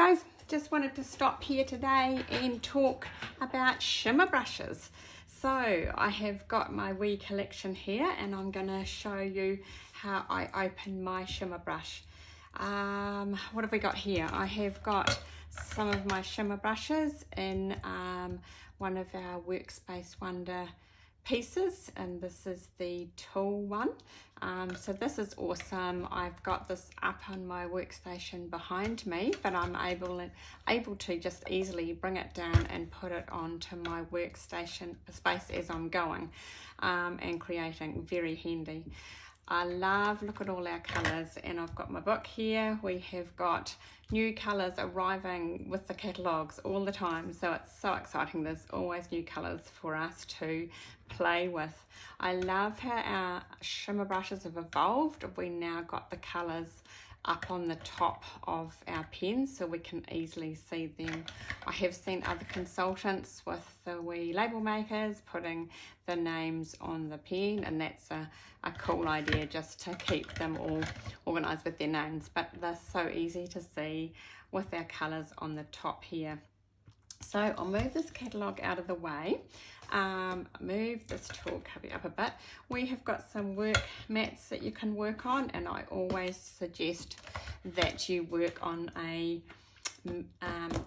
guys, just wanted to stop here today and talk about shimmer brushes. So I have got my wee collection here and I'm going to show you how I open my shimmer brush. What have we got here? I have got some of my shimmer brushes in one of our Workspace Wonder pieces, and this is the tool one. So this is awesome. I've got this up on my workstation behind me, but I'm able to just easily bring it down and put it onto my workstation space as I'm going and creating. Very handy. I love, look at all our colours, and I've got my book here. We have got new colours arriving with the catalogues all the time, so it's so exciting. There's always new colours for us to play with. I love how our shimmer brushes have evolved. We now got the colours up on the top of our pens so we can easily see them. I have seen other consultants with the wee label makers putting the names on the pen, and that's a cool idea, just to keep them all organised with their names, but they're so easy to see with our colours on the top here. So I'll move this catalogue out of the way, move this tool cubby up a bit. We have got some work mats that you can work on, and I always suggest that you work on a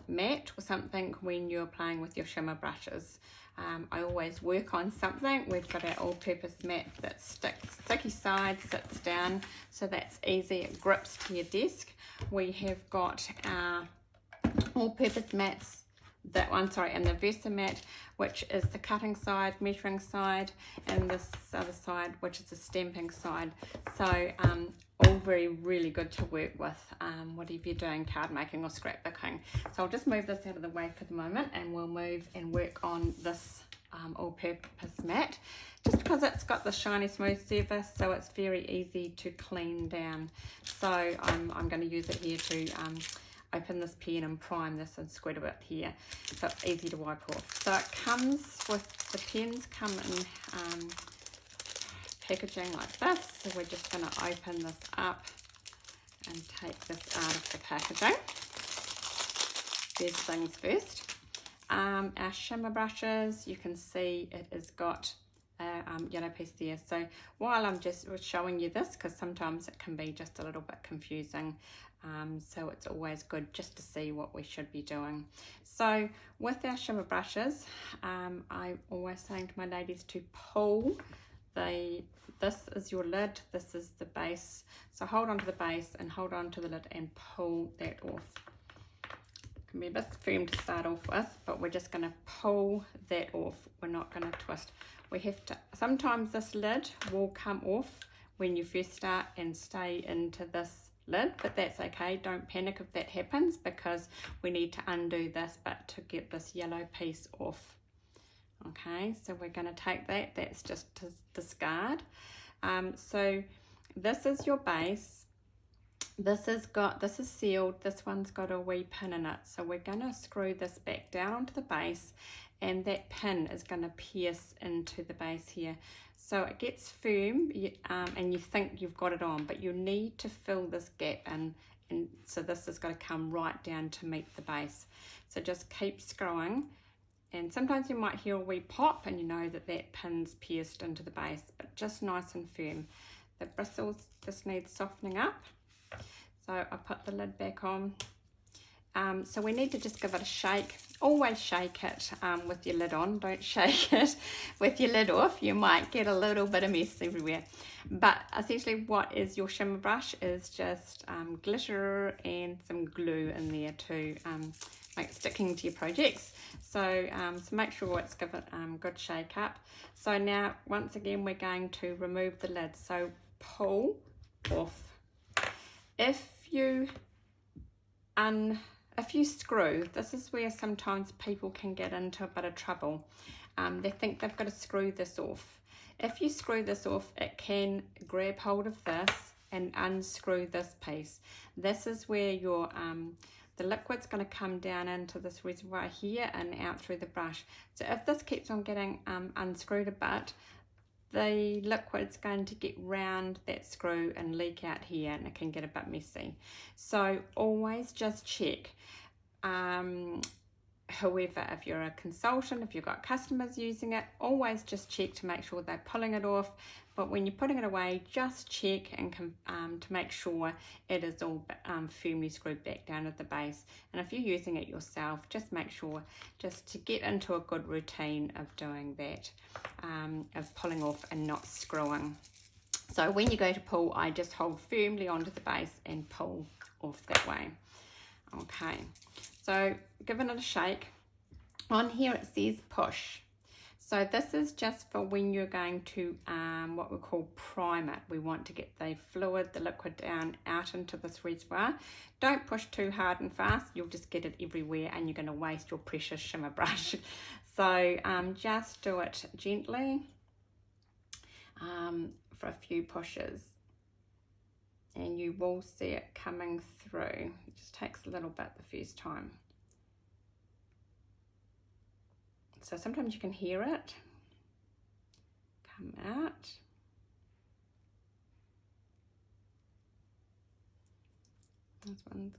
mat or something when you're playing with your shimmer brushes. I always work on something. We've got our all-purpose mat that sticky side sits down, so that's easy, it grips to your desk. We have got our all-purpose mats, that one, sorry, and the Versa mat, which is the cutting side, measuring side, and this other side, which is the stamping side. So all really good to work with, whatever you're doing, card making or scrapbooking. So I'll just move this out of the way for the moment, and we'll move and work on this all-purpose mat, just because it's got the shiny smooth surface, so it's very easy to clean down. So I'm going to use it here to open this pen and prime this and squirt a bit here, so it's easy to wipe off. So it comes with, the pens come in packaging like this, so we're just going to open this up and take this out of the packaging. First things first, our shimmer brushes, you can see it has got a yellow piece there. So while I'm just showing you this, because sometimes it can be just a little bit confusing, so it's always good just to see what we should be doing. So with our shimmer brushes, I'm always saying to my ladies to pull this is your lid, this is the base, so hold on to the base and hold on to the lid and pull that off. It can be a bit firm to start off with, but we're just going to pull that off. We're not going to twist. We have to, sometimes this lid will come off when you first start and stay into this lid, but that's okay. Don't panic if that happens, because we need to undo this but to get this yellow piece off. Okay, so we're going to take that, that's just to discard. So this is your base. This is sealed, this one's got a wee pin in it, so we're going to screw this back down onto the base, and that pin is going to pierce into the base here. So it gets firm, and you think you've got it on, but you need to fill this gap in, and so this has got to come right down to meet the base. So just keep screwing, and sometimes you might hear a wee pop and you know that that pin's pierced into the base, but just nice and firm. The bristles just need softening up. So I put the lid back on. So we need to just give it a shake. Always shake it with your lid on. Don't shake it with your lid off. You might get a little bit of mess everywhere. But essentially what is your shimmer brush is just glitter and some glue in there to make it sticking to your projects. So, so make sure it's given good shake up. So now once again we're going to remove the lid. So pull off. If you screw, this is where sometimes people can get into a bit of trouble. They think they've got to screw this off. If you screw this off, it can grab hold of this and unscrew this piece. This is where your the liquid's going to come down into this reservoir here and out through the brush. So if this keeps on getting unscrewed a bit, the liquid's going to get round that screw and leak out here, and it can get a bit messy. So always just check. However, if you're a consultant, if you've got customers using it, always just check to make sure they're pulling it off. But when you're putting it away, just check and to make sure it is all firmly screwed back down at the base. And if you're using it yourself, just make sure just to get into a good routine of doing that, of pulling off and not screwing. So when you go to pull, I just hold firmly onto the base and pull off that way. Okay, so giving it a shake. On here it says push. So this is just for when you're going to what we call prime it. We want to get the fluid, the liquid down out into this reservoir. Don't push too hard and fast. You'll just get it everywhere and you're going to waste your precious shimmer brush. So just do it gently for a few pushes. And you will see it coming through. It just takes a little bit the first time. So sometimes you can hear it come out. This one,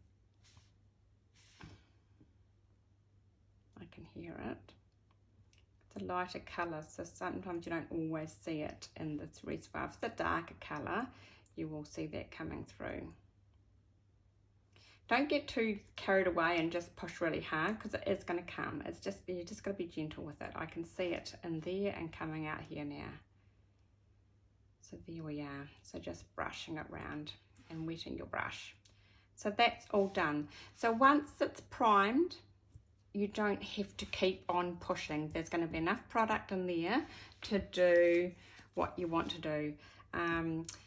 I can hear it. It's a lighter colour, so sometimes you don't always see it in this reservoir. If it's a darker colour, you will see that coming through. Don't get too carried away and just push really hard, because it is going to come. It's just, you just got to be gentle with it. I can see it in there and coming out here now. So there we are. So just brushing it round and wetting your brush. So that's all done. So once it's primed, you don't have to keep on pushing. There's going to be enough product in there to do what you want to do.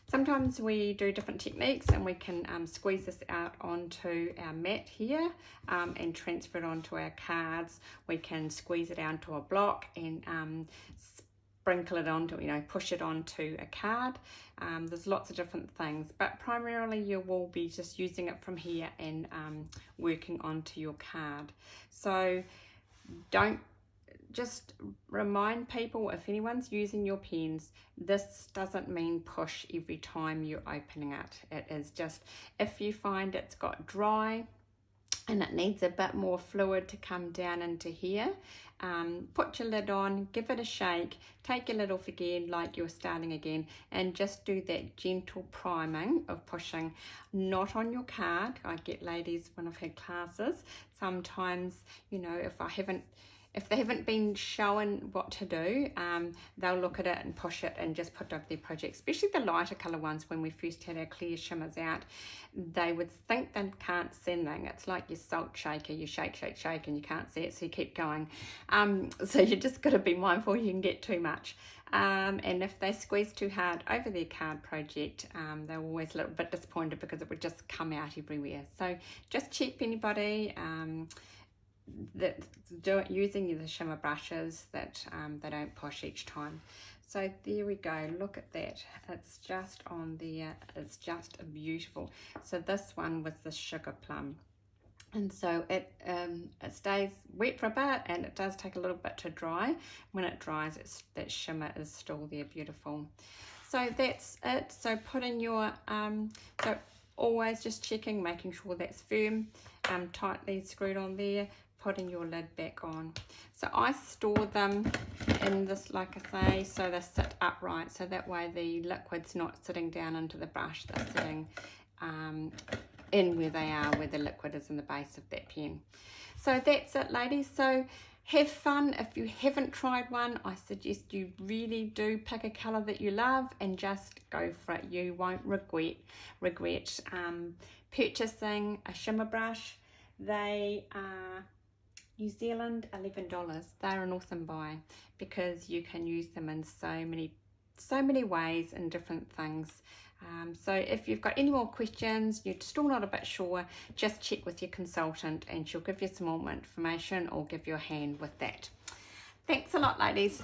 Sometimes we do different techniques and we can squeeze this out onto our mat here and transfer it onto our cards. We can squeeze it onto a block and sprinkle it onto, push it onto a card. There's lots of different things, but primarily you will be just using it from here and working onto your card. So just remind people, if anyone's using your pens, this doesn't mean push every time you're opening it. It is just, if you find it's got dry and it needs a bit more fluid to come down into here, put your lid on, give it a shake, take your lid off again like you're starting again, and just do that gentle priming of pushing, not on your card. I get ladies, when I've had classes, sometimes, if they haven't been shown what to do, they'll look at it and push it and just put up their project, especially the lighter colour ones. When we first had our clear shimmers out, they would think they can't see anything. It's like your salt shaker, you shake, shake, shake, and you can't see it, so you keep going. So you just got to be mindful you can get too much. And if they squeeze too hard over their card project, they're always a little bit disappointed because it would just come out everywhere. So just check anybody that using the shimmer brushes that they don't push each time. So there we go, look at that, it's just on there, it's just beautiful. So this one was the sugar plum, and so it stays wet for a bit, and it does take a little bit to dry. When it dries, that shimmer is still there, beautiful. So that's it. So put in your so always just checking, making sure that's firm, tightly screwed on there, putting your lid back on. So I store them in this, like I say, so they sit upright, so that way the liquid's not sitting down into the brush, they're sitting in where they are, where the liquid is in the base of that pen. So that's it, ladies. So have fun. If you haven't tried one, I suggest you really do pick a colour that you love and just go for it. You won't regret purchasing a shimmer brush. They are New Zealand, $11. They're an awesome buy because you can use them in so many ways and different things. So if you've got any more questions, you're still not a bit sure, just check with your consultant and she'll give you some more information or give you a hand with that. Thanks a lot, ladies.